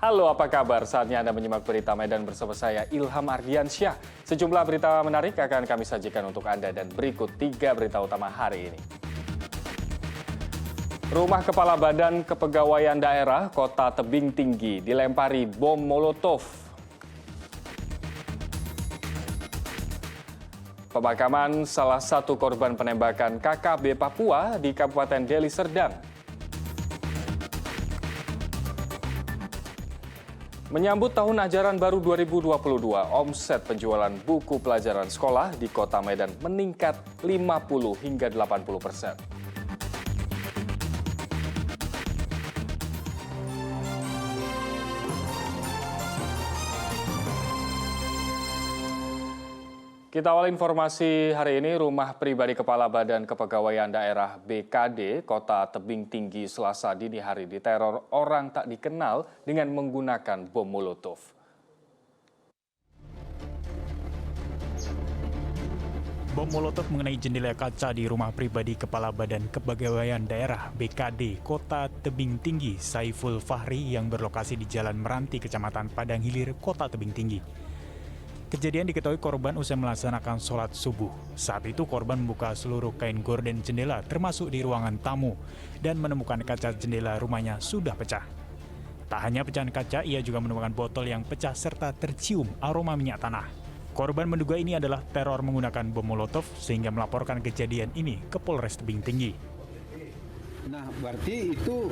Halo, apa kabar? Saatnya Anda menyimak berita Medan bersama saya, Ilham Ardiansyah. Sejumlah berita menarik akan kami sajikan untuk Anda dan berikut 3 berita utama hari ini. Rumah Kepala Badan Kepegawaian Daerah Kota Tebing Tinggi dilempari bom Molotov. Pemakaman salah satu korban penembakan KKB Papua di Kabupaten Deli Serdang. Menyambut tahun ajaran baru 2022, omset penjualan buku pelajaran sekolah di Kota Medan meningkat 50 hingga 80%. Kita awal informasi hari ini, rumah pribadi Kepala Badan Kepegawaian Daerah BKD Kota Tebing Tinggi Selasa dini hari diteror orang tak dikenal dengan menggunakan bom Molotov. Bom Molotov mengenai jendela kaca di rumah pribadi Kepala Badan Kepegawaian Daerah BKD Kota Tebing Tinggi Saiful Fahri yang berlokasi di Jalan Meranti, Kecamatan Padang Hilir, Kota Tebing Tinggi. Kejadian diketahui korban usai melaksanakan sholat subuh. Saat itu korban membuka seluruh kain gorden jendela termasuk di ruangan tamu dan menemukan kaca jendela rumahnya sudah pecah. Tak hanya pecahan kaca, ia juga menemukan botol yang pecah serta tercium aroma minyak tanah. Korban menduga ini adalah teror menggunakan bom Molotov sehingga melaporkan kejadian ini ke Polres Tebing Tinggi. Nah, berarti itu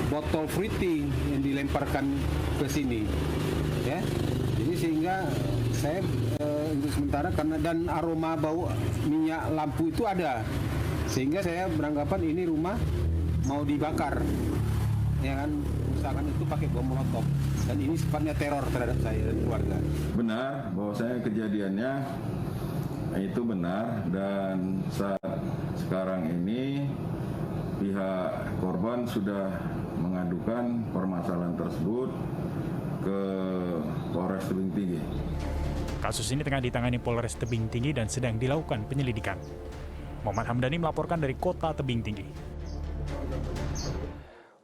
botol fruity yang dilemparkan ke sini, ya. Jadi sehingga saya untuk sementara karena dan aroma bau minyak lampu itu ada, sehingga saya beranggapan ini rumah mau dibakar, ya kan, usahakan itu pakai bom Molotov dan ini sifatnya teror terhadap saya dan keluarga. Benar bahwa saya kejadiannya itu benar dan saat sekarang ini pihak korban sudah mengadukan permasalahan tersebut ke Polres Tebing Tinggi. Kasus ini tengah ditangani Polres Tebing Tinggi dan sedang dilakukan penyelidikan. Muhammad Hamdani melaporkan dari Kota Tebing Tinggi.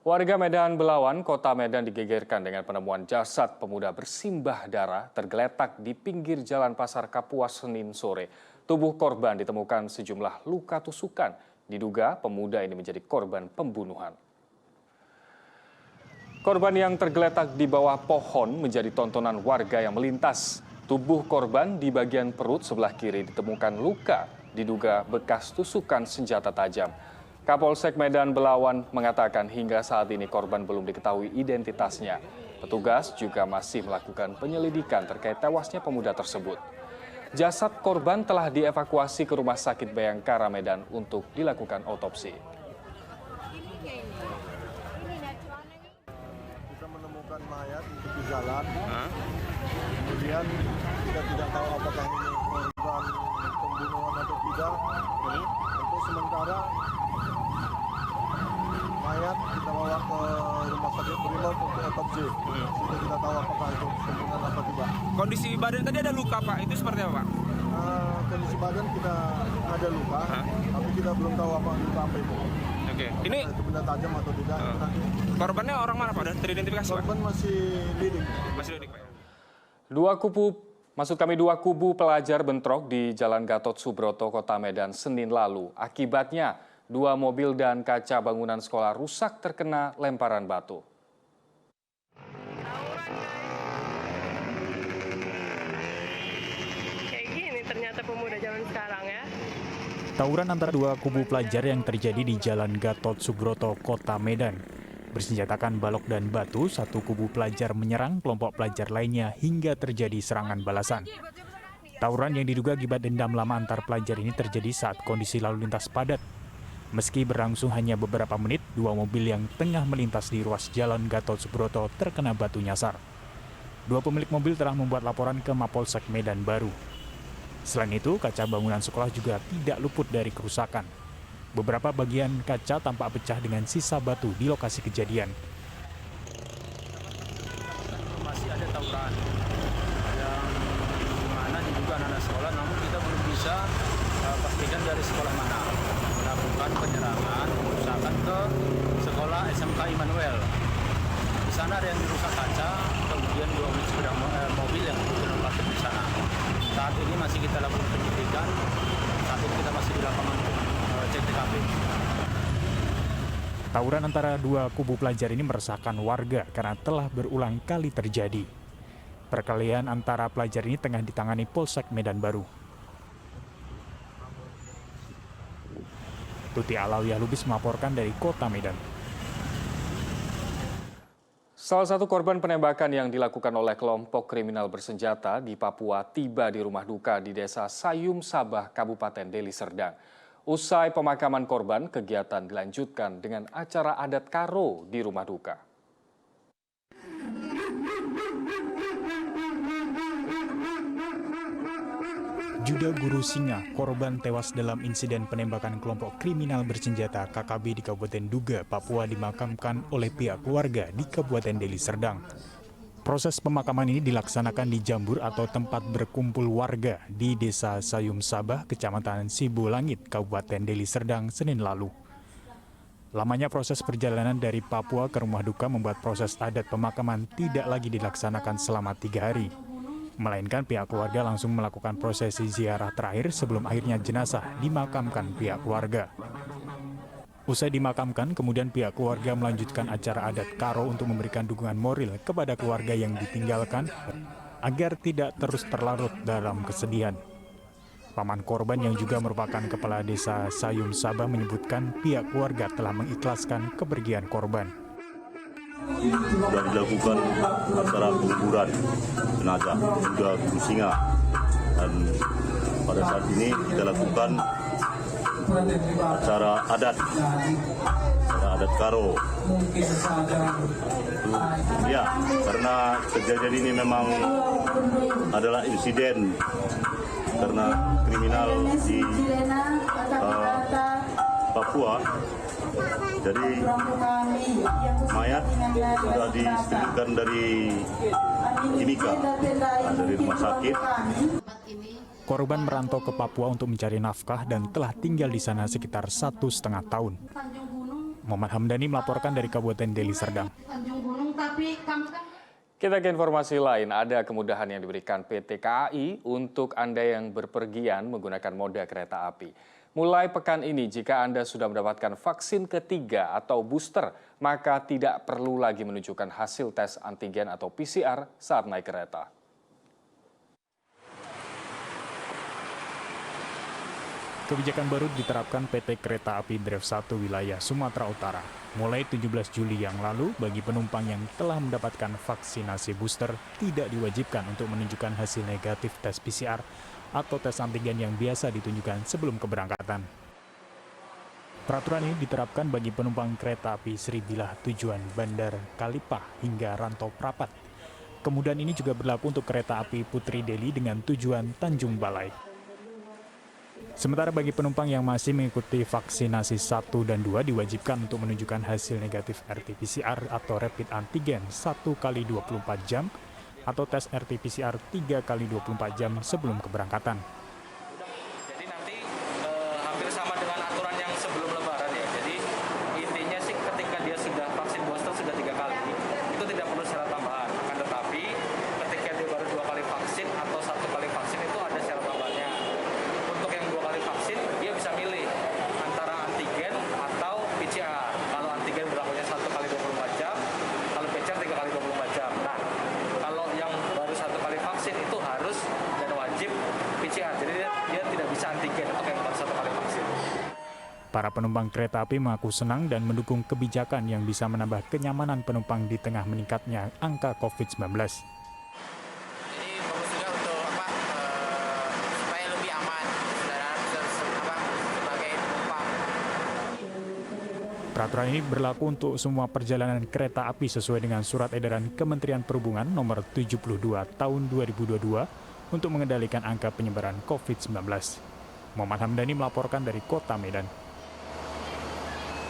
Warga Medan Belawan, Kota Medan digegerkan dengan penemuan jasad pemuda bersimbah darah tergeletak di pinggir Jalan Pasar Kapuas Senin sore. Tubuh korban ditemukan sejumlah luka tusukan. Diduga pemuda ini menjadi korban pembunuhan. Korban yang tergeletak di bawah pohon menjadi tontonan warga yang melintas. Tubuh korban di bagian perut sebelah kiri ditemukan luka, diduga bekas tusukan senjata tajam. Kapolsek Medan Belawan mengatakan hingga saat ini korban belum diketahui identitasnya. Petugas juga masih melakukan penyelidikan terkait tewasnya pemuda tersebut. Jasad korban telah dievakuasi ke Rumah Sakit Bayangkara Medan untuk dilakukan otopsi. Kita menemukan mayat di tepi jalan. Kemudian kita tidak tahu apakah ini korban pembunuhan atau tidak. Untuk sementara mayat kita bawa ke Rumah Sakit Brimob untuk otopsi. Sehingga kita tahu apakah itu pembunuhan atau tidak. Kondisi badan tadi ada luka, Pak. Itu seperti apa, Pak? Kondisi badan kita ada luka, tapi kita belum tahu apa luka apa itu. Oke. Ini Itu benda tajam atau tidak. Nanti korbannya orang mana, Pak? Udah teridentifikasi, Pak? korban masih lidik. Masih lidik, Pak. Dua kubu pelajar bentrok di Jalan Gatot Subroto, Kota Medan, Senin lalu. Akibatnya, 2 mobil dan kaca bangunan sekolah rusak terkena lemparan batu. Kayak gini ternyata pemuda zaman sekarang ya. Tawuran antara 2 kubu pelajar yang terjadi di Jalan Gatot Subroto, Kota Medan. Bersenjatakan balok dan batu, satu kubu pelajar menyerang kelompok pelajar lainnya hingga terjadi serangan balasan. Tawuran yang diduga akibat dendam lama antar pelajar ini terjadi saat kondisi lalu lintas padat. Meski berlangsung hanya beberapa menit, 2 mobil yang tengah melintas di ruas Jalan Gatot Subroto terkena batu nyasar. 2 pemilik mobil telah membuat laporan ke Mapolsek Medan Baru. Selain itu, kaca bangunan sekolah juga tidak luput dari kerusakan. Beberapa bagian kaca tampak pecah dengan sisa batu di lokasi kejadian. Masih ada tawuran yang mana diduga anak sekolah, namun kita belum bisa pastikan dari sekolah mana. Melakukan penyerangan, pengerusakan ke sekolah SMK Immanuel. sana ada yang rusak kaca, kemudian 2 unit sepeda mobil yang kebetulan parkir di sana. Saat ini masih kita lakukan penyelidikan. Saat ini kita masih di lapangan untuk cek TKP. Tawuran antara dua kubu pelajar ini meresahkan warga karena telah berulang kali terjadi. Perkelahian antara pelajar ini tengah ditangani Polsek Medan Baru. Tuti Alawiyah Lubis melaporkan dari Kota Medan. Salah satu korban penembakan yang dilakukan oleh kelompok kriminal bersenjata di Papua tiba di rumah duka di Desa Sayum Sabah, Kabupaten Deli Serdang. Usai pemakaman korban, kegiatan dilanjutkan dengan acara adat karo di rumah duka. Juda Guru Singa, korban tewas dalam insiden penembakan kelompok kriminal bersenjata KKB di Kabupaten Duga, Papua dimakamkan oleh pihak keluarga di Kabupaten Deli Serdang. Proses pemakaman ini dilaksanakan di Jambur atau tempat berkumpul warga di Desa Sayum Sabah, Kecamatan Sibolangit, Kabupaten Deli Serdang, Senin lalu. Lamanya proses perjalanan dari Papua ke rumah duka membuat proses adat pemakaman tidak lagi dilaksanakan selama 3 hari. Melainkan pihak keluarga langsung melakukan prosesi ziarah terakhir sebelum akhirnya jenazah dimakamkan pihak keluarga. Usai dimakamkan, kemudian pihak keluarga melanjutkan acara adat karo untuk memberikan dukungan moral kepada keluarga yang ditinggalkan agar tidak terus terlarut dalam kesedihan. Paman korban yang juga merupakan kepala desa Sayum Sabah menyebutkan pihak keluarga telah mengikhlaskan kepergian korban. Sudah dilakukan acara penguburan jenazah Juda Guru Singa, dan pada saat ini kita lakukan acara adat karo. Ya, karena kejadian ini memang adalah insiden karena kriminal di Papua. Jadi mayat sudah disetrika dari Timika, dari rumah sakit. Korban merantau ke Papua untuk mencari nafkah dan telah tinggal di sana sekitar 1,5 tahun. Muhammad Hamdani melaporkan dari Kabupaten Deli Serdang. Kita ke informasi lain, ada kemudahan yang diberikan PT KAI untuk Anda yang berpergian menggunakan moda kereta api. Mulai pekan ini, jika Anda sudah mendapatkan vaksin ketiga atau booster, maka tidak perlu lagi menunjukkan hasil tes antigen atau PCR saat naik kereta. Kebijakan baru diterapkan PT Kereta Api Drev 1 wilayah Sumatera Utara. Mulai 17 Juli yang lalu, bagi penumpang yang telah mendapatkan vaksinasi booster, tidak diwajibkan untuk menunjukkan hasil negatif tes PCR atau tes antigen yang biasa ditunjukkan sebelum keberangkatan. Peraturan ini diterapkan bagi penumpang kereta api Sribilah tujuan Bandar Kalipah hingga Rantau Prapat. Kemudian ini juga berlaku untuk kereta api Putri Deli dengan tujuan Tanjung Balai. Sementara bagi penumpang yang masih mengikuti vaksinasi 1 dan 2 diwajibkan untuk menunjukkan hasil negatif RT-PCR atau rapid antigen 1 kali 24 jam atau tes RT-PCR 3 kali 24 jam sebelum keberangkatan. Jadi nanti hampir sama dengan aturan yang sebelum Lebaran ya. Jadi intinya sih ketika dia sudah vaksin booster sudah 3 kali, itu tidak perlu syarat tambahan. Akan tetapi ketika dia baru 2 kali vaksin atau 1 kali vaksin itu ada syarat tambahannya. Untuk yang 2 kali vaksin dia bisa milih antara antigen atau PCR. Kalau antigen berlakunya 1 kali 24 jam, kalau PCR 3 kali 24 jam. Nah, kalau yang baru 1 kali vaksin itu harus dan wajib PCR. Jadi dia tidak bisa antigen untuk yang baru 1 kali vaksin. Para penumpang kereta api mengaku senang dan mendukung kebijakan yang bisa menambah kenyamanan penumpang di tengah meningkatnya angka COVID-19. Jadi bagus juga untuk supaya lebih aman sebagai penumpang. Peraturan ini berlaku untuk semua perjalanan kereta api sesuai dengan Surat Edaran Kementerian Perhubungan Nomor 72 Tahun 2022 untuk mengendalikan angka penyebaran COVID-19. Muhammad Hamdani melaporkan dari Kota Medan.